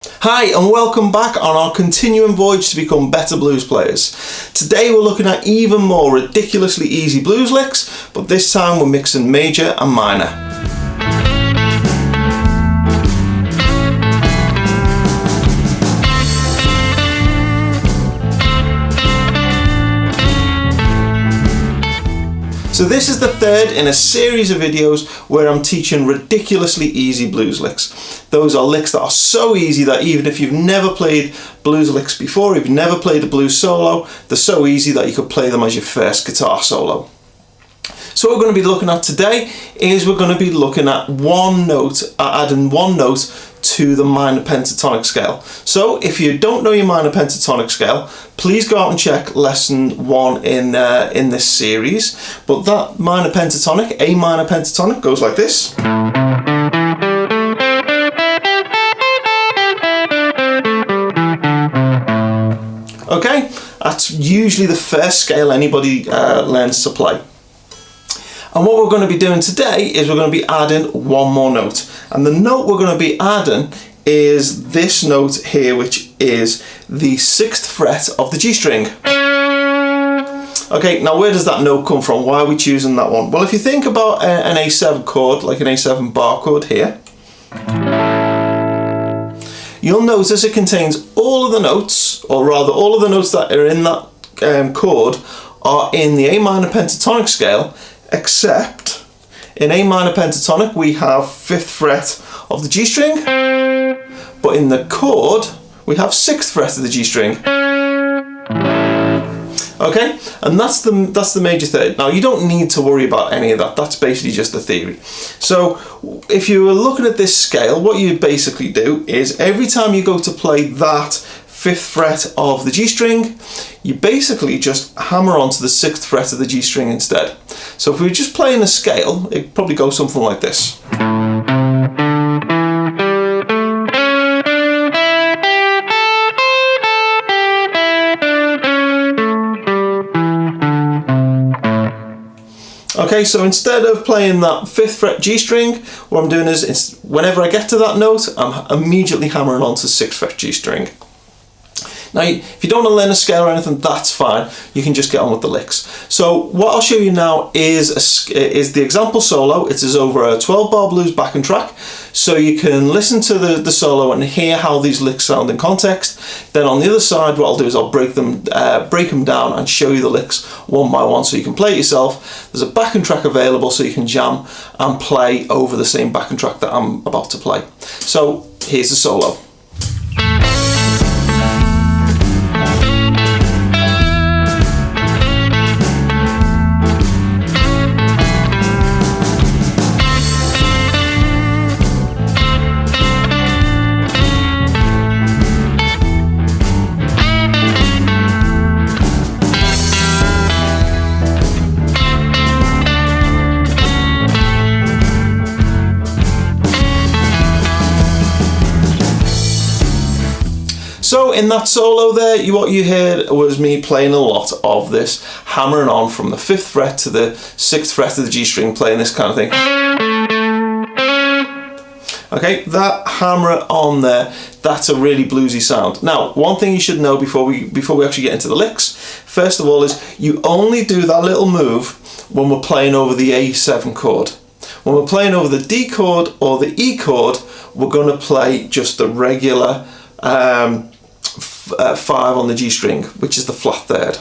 Hi and welcome back on our continuing voyage to become better blues players. Today we're looking at even more ridiculously easy blues licks, but this time we're mixing major and minor. So this is the third in a series of videos where I'm teaching ridiculously easy blues licks. Those are licks that are so easy that even if you've never played blues licks before, if you've never played a blues solo, they're so easy that you could play them as your first guitar solo. So what we're going to be looking at today is we're going to be looking at adding one note to the minor pentatonic scale. So if you don't know your minor pentatonic scale, please go out and check lesson 1 in this series. But that minor pentatonic, A minor pentatonic, goes like this. Okay, that's usually the first scale anybody learns to play. And what we're going to be doing today is we're going to be adding one more note. And the note we're going to be adding is this note here, which is the 6th fret of the G string. Okay, now where does that note come from? Why are we choosing that one? Well, if you think about an A7 chord, like an A7 bar chord here, you'll notice it contains all of the notes, or rather all of the notes that are in that chord are in the A minor pentatonic scale, except in A minor pentatonic we have 5th fret of the G string, but in the chord we have 6th fret of the G string. Okay, and that's the major third. Now you don't need to worry about any of that, that's basically just the theory. So if you were looking at this scale, what you basically do is every time you go to play that 5th fret of the G string, you basically just hammer onto the 6th fret of the G string instead. So if we were just playing a scale, it'd probably go something like this. Okay, so instead of playing that 5th fret G string, what I'm doing is whenever I get to that note, I'm immediately hammering onto 6th fret G string. Now, if you don't want to learn a scale or anything, that's fine. You can just get on with the licks. So what I'll show you now is the example solo. It is over a 12-bar blues backing track. So you can listen to the solo and hear how these licks sound in context. Then on the other side, what I'll do is I'll break them down and show you the licks one by one so you can play it yourself. There's a backing track available so you can jam and play over the same backing track that I'm about to play. So here's the solo. So in that solo there, what you heard was me playing a lot of this, hammering on from the 5th fret to the 6th fret of the G string, playing this kind of thing. Okay, that hammer on there, that's a really bluesy sound. Now, one thing you should know before we actually get into the licks, first of all, is you only do that little move when we're playing over the A7 chord. When we're playing over the D chord or the E chord, we're going to play just the regular 5 on the G string, which is the flat third.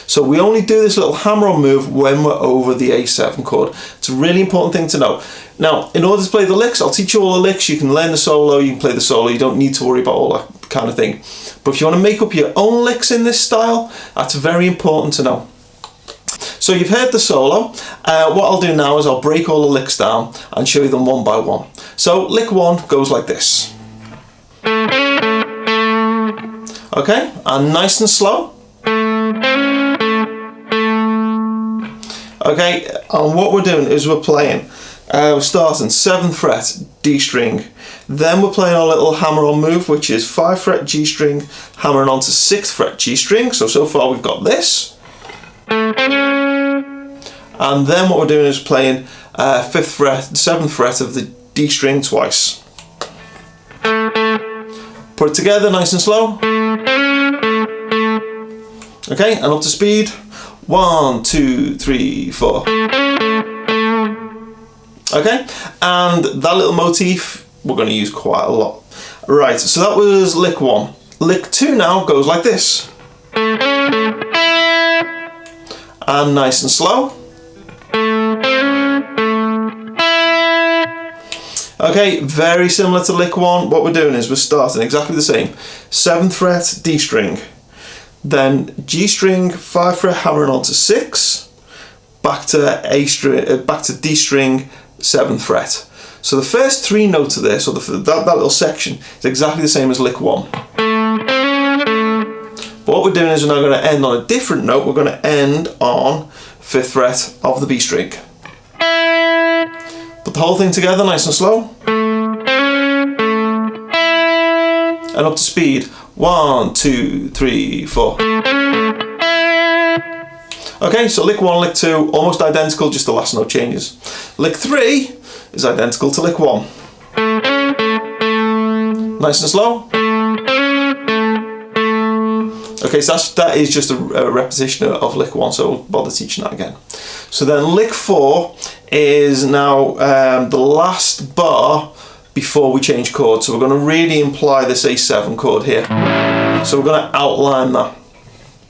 So we only do this little hammer-on move when we're over the A7 chord. It's a really important thing to know. Now, in order to play the licks, I'll teach you all the licks. You can learn the solo, you can play the solo, you don't need to worry about all that kind of thing. But if you want to make up your own licks in this style, that's very important to know. So you've heard the solo. What I'll do now is I'll break all the licks down and show you them one by one. So lick 1 goes like this. Okay, and nice and slow. Okay, and what we're doing is we're playing, we're starting 7th fret D string, then we're playing our little hammer-on move, which is 5th fret G string, hammering onto 6th fret G string. So far we've got this. And then what we're doing is playing 5th fret, 7th fret of the D string twice. Put it together nice and slow. Okay, and up to speed. 1, 2, 3, 4. Okay, and that little motif we're going to use quite a lot. Right, so that was lick 1. Lick 2 now goes like this. And nice and slow. Okay, very similar to lick 1. What we're doing is we're starting exactly the same. 7th fret, D string. Then G string, 5th fret, hammering onto 6. Back to A string, back to D string, 7th fret. So the first 3 notes of this, or that little section, is exactly the same as lick 1. But what we're doing is we're now going to end on a different note. We're going to end on 5th fret of the B string. Put the whole thing together nice and slow. And up to speed. 1, 2, 3, 4. Okay, so lick 1, lick 2, almost identical, just the last note changes. Lick 3 is identical to lick 1. Nice and slow. Okay, so that is just a repetition of lick 1, so we'll bother teaching that again. So then lick 4 is now the last bar before we change chords. So we're going to really imply this A7 chord here. So we're going to outline that.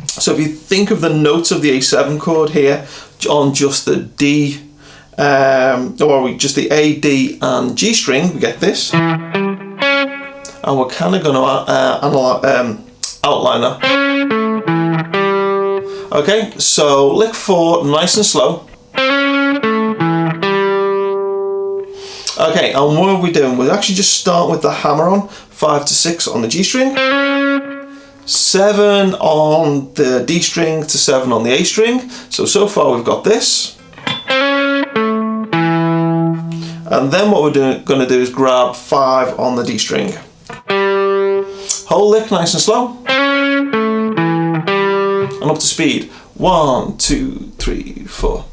So if you think of the notes of the A7 chord here on just the D, or just the A, D and G string, we get this. And we're kind of going to outline that. Okay, so lick 4, nice and slow. Okay, and what are we doing? We're actually just starting with the hammer on, 5 to 6 on the G string, 7 on the D string to 7 on the A string. So far we've got this. And then what we're going to do is grab 5 on the D string. Whole lick nice and slow. And up to speed. 1, 2, 3, 4.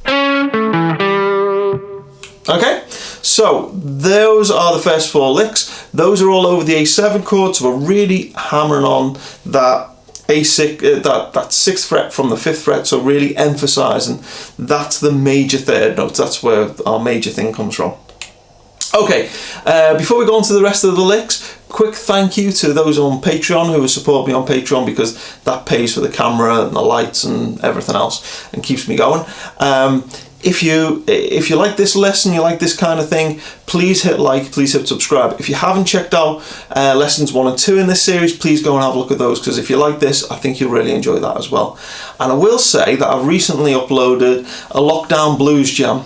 Okay, so those are the first 4 licks. Those are all over the A7 chord, so we're really hammering on that A6, that 6th fret from the 5th fret, so really emphasising that's the major 3rd note. That's where our major thing comes from. Okay, before we go on to the rest of the licks, quick thank you to those on Patreon who support me on Patreon, because that pays for the camera and the lights and everything else and keeps me going. If you like this lesson, you like this kind of thing, please hit like, please hit subscribe. If you haven't checked out lessons 1 and 2 in this series, please go and have a look at those, because if you like this, I think you'll really enjoy that as well. And I will say that I've recently uploaded a lockdown blues jam,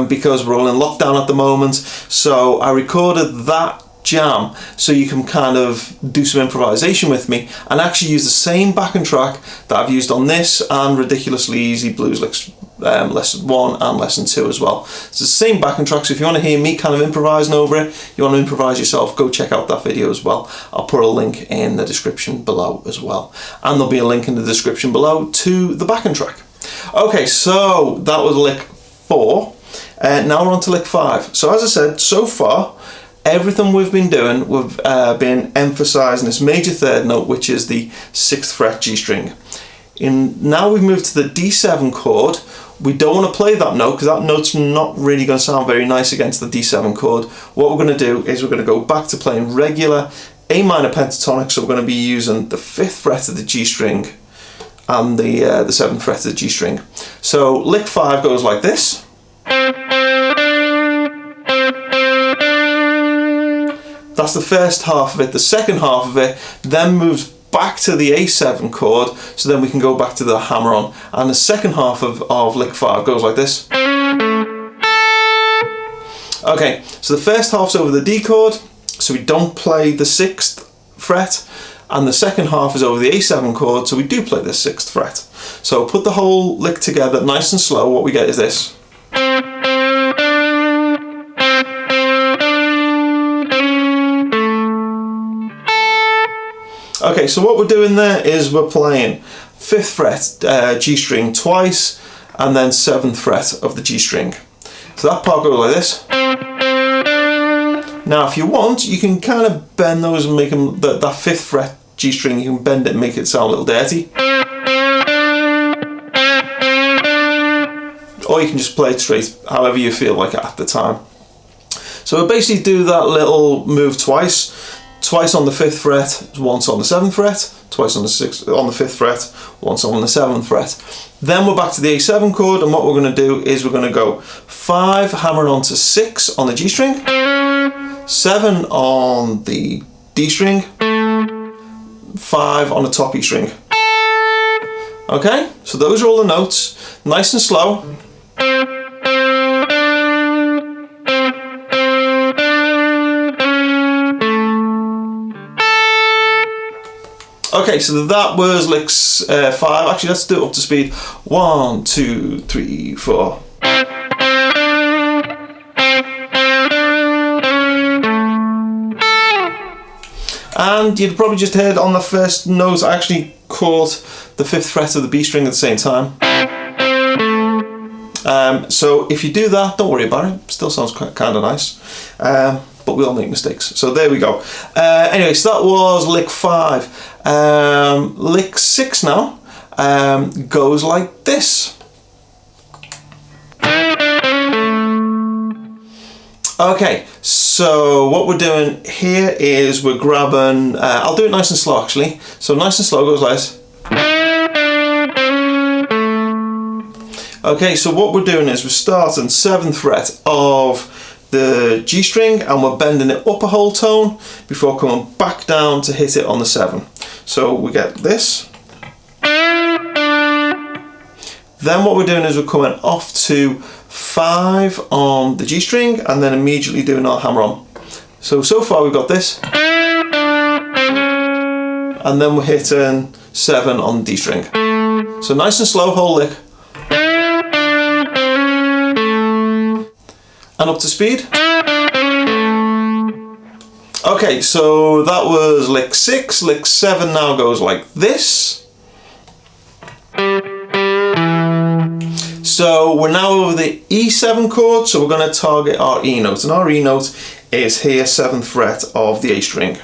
because we're all in lockdown at the moment. So I recorded that jam so you can kind of do some improvisation with me and actually use the same backing track that I've used on this and Ridiculously Easy Blues Licks lesson 1 and lesson 2 as well. It's the same backing track, so if you want to hear me kind of improvising over it, you want to improvise yourself, go check out that video as well. I'll put a link in the description below as well, and there'll be a link in the description below to the backing track. Okay, so that was lick 4. Now we're on to lick 5. So as I said, so far everything we've been doing, we've been emphasising this major 3rd note, which is the 6th fret G string. Now we've moved to the D7 chord. We don't want to play that note because that note's not really going to sound very nice against the D7 chord. What we're going to do is we're going to go back to playing regular A minor pentatonic. So we're going to be using the 5th fret of the G string and the 7th fret of the G string. So lick 5 goes like this. That's the first half of it. The second half of it then moves back to the A7 chord, so then we can go back to the hammer on. And the second half of lick 5 goes like this. Okay, so the first half's over the D chord, so we don't play the 6th fret, and the second half is over the A7 chord, so we do play the 6th fret. So put the whole lick together nice and slow. What we get is this. Okay, so what we're doing there is we're playing 5th fret G string twice and then 7th fret of the G string. So that part goes like this. Now if you want, you can kind of bend those and make them, that 5th fret G string, you can bend it and make it sound a little dirty. Or you can just play it straight, however you feel like at the time. So we'll basically do that little move twice on the 5th fret, once on the 7th fret, twice on the 5th fret, once on the 7th fret. Then we're back to the A7 chord, and what we're going to do is we're going to go 5 hammering onto 6 on the G string, 7 on the D string, 5 on the top E string. Okay, so those are all the notes, nice and slow. Okay, so that was licks 5. Actually, let's do it up to speed. 1, 2, 3, 4. And you'd probably just heard on the first note, I actually caught the 5th fret of the B string at the same time. So if you do that, don't worry about it. Still sounds kind of nice. But we all make mistakes. So there we go. Anyway, so that was lick 5. Lick 6 now goes like this. Okay, so what we're doing here is we're grabbing, I'll do it nice and slow actually. So nice and slow goes like this. Okay, so what we're doing is we're starting 7th fret of the G string and we're bending it up a whole tone before coming back down to hit it on the 7. So we get this. Then what we're doing is we're coming off to 5 on the G string and then immediately doing our hammer on. So far we've got this. And then we're hitting 7 on the D string. So nice and slow, whole lick. And up to speed. Okay, so that was lick 6. Lick 7 now goes like this. So we're now over the E7 chord, so we're going to target our E note, and our E note is here, 7th fret of the A string.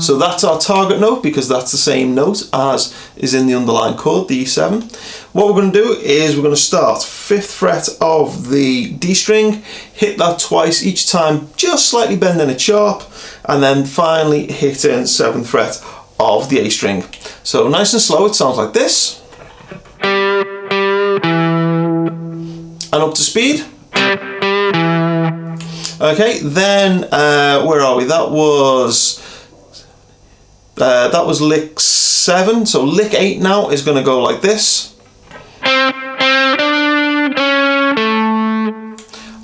So that's our target note because that's the same note as is in the underlying chord, the E7. What we're going to do is we're going to start 5th fret of the D string, hit that twice each time, just slightly bending it sharp, and then finally hitting 7th fret of the A string. So nice and slow, it sounds like this. And up to speed. Okay, then where are we? That was lick 7. So lick 8 now is going to go like this.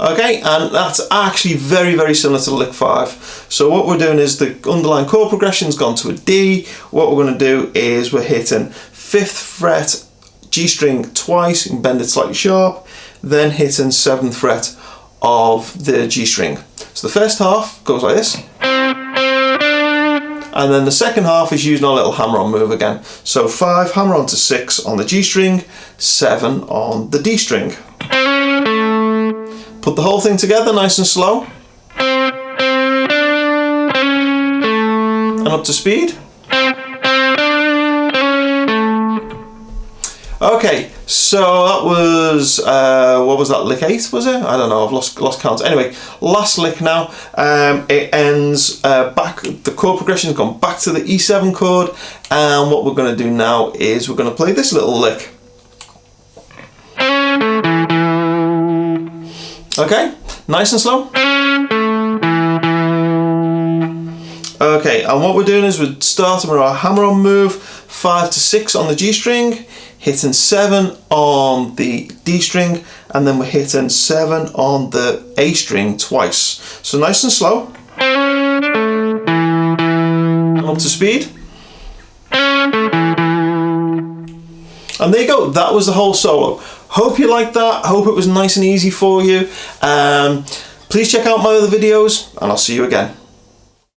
Okay, and that's actually very, very similar to lick 5. So what we're doing is the underlying chord progression's gone to a D. What we're going to do is we're hitting 5th fret G string twice, you can bend it slightly sharp, then hitting 7th fret of the G string. So the first half goes like this. And then the second half is using our little hammer-on move again. So 5, hammer on to 6 on the G string, 7 on the D string. Put the whole thing together nice and slow. And up to speed. Okay, so that was, what was that, lick 8 was it? I don't know, I've lost count. Anyway, last lick now, it ends back, the chord progression's gone back to the E7 chord, and what we're going to do now is we're going to play this little lick. Okay, nice and slow. Okay, and what we're doing is we're starting with our hammer-on move, 5 to 6 on the G string, hitting 7 on the D string, and then we're hitting 7 on the A string twice. So nice and slow. And up to speed. And there you go, that was the whole solo. Hope you liked that, hope it was nice and easy for you. Please check out my other videos, and I'll see you again.